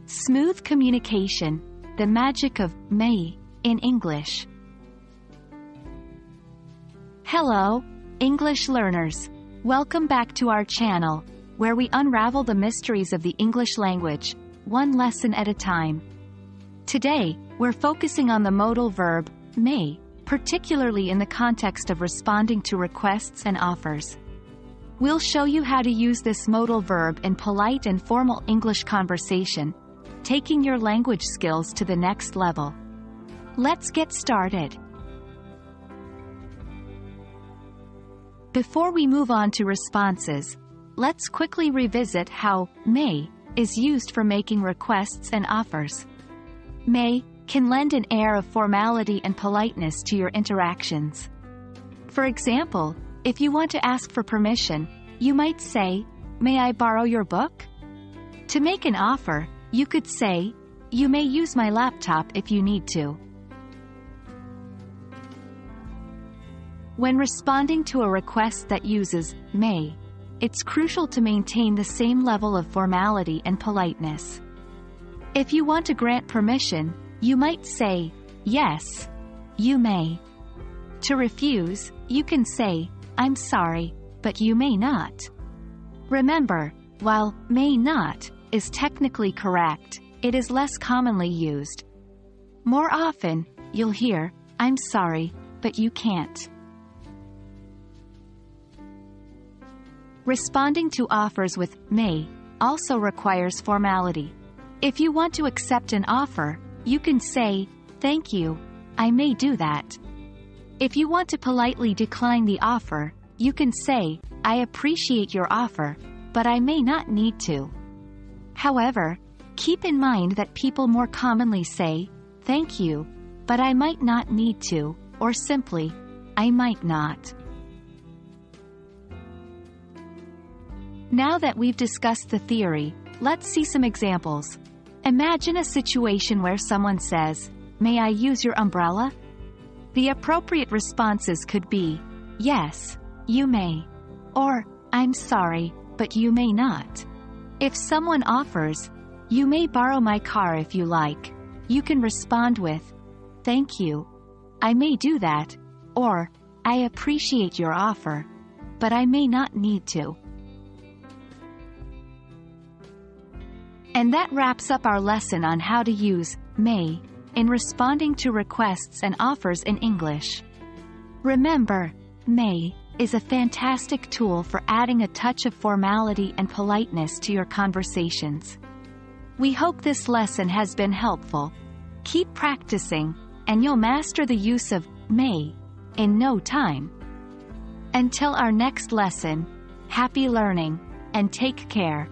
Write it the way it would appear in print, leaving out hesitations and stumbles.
Smooth communication, the magic of may in English. Hello, English learners. Welcome back to our channel, where we unravel the mysteries of the English language, one lesson at a time. Today, we're focusing on the modal verb, may, particularly in the context of responding to requests and offers. We'll show you how to use this modal verb in polite and formal English conversation, taking your language skills to the next level. Let's get started. Before we move on to responses, let's quickly revisit how may is used for making requests and offers. May can lend an air of formality and politeness to your interactions. For example, if you want to ask for permission, you might say, "May I borrow your book?" To make an offer, you could say, "You may use my laptop if you need to." When responding to a request that uses may, it's crucial to maintain the same level of formality and politeness. If you want to grant permission, you might say, "Yes, you may." To refuse, you can say, "I'm sorry, but you may not." Remember, while may not is technically correct, it is less commonly used. More often, you'll hear, "I'm sorry, but you can't." Responding to offers with may also requires formality. If you want to accept an offer, you can say, "Thank you, I may do that." If you want to politely decline the offer, you can say, "I appreciate your offer, but I may not need to." However, keep in mind that people more commonly say, "Thank you, but I might not need to," or simply, "I might not." Now that we've discussed the theory, let's see some examples. Imagine a situation where someone says, "May I use your umbrella?" The appropriate responses could be, "Yes, you may," or "I'm sorry, but you may not." If someone offers, "You may borrow my car if you like," you can respond with, "Thank you, I may do that," or "I appreciate your offer, but I may not need to." And that wraps up our lesson on how to use may in responding to requests and offers in English. Remember, may is a fantastic tool for adding a touch of formality and politeness to your conversations. We hope this lesson has been helpful. Keep practicing, and you'll master the use of may in no time. Until our next lesson, happy learning, and take care.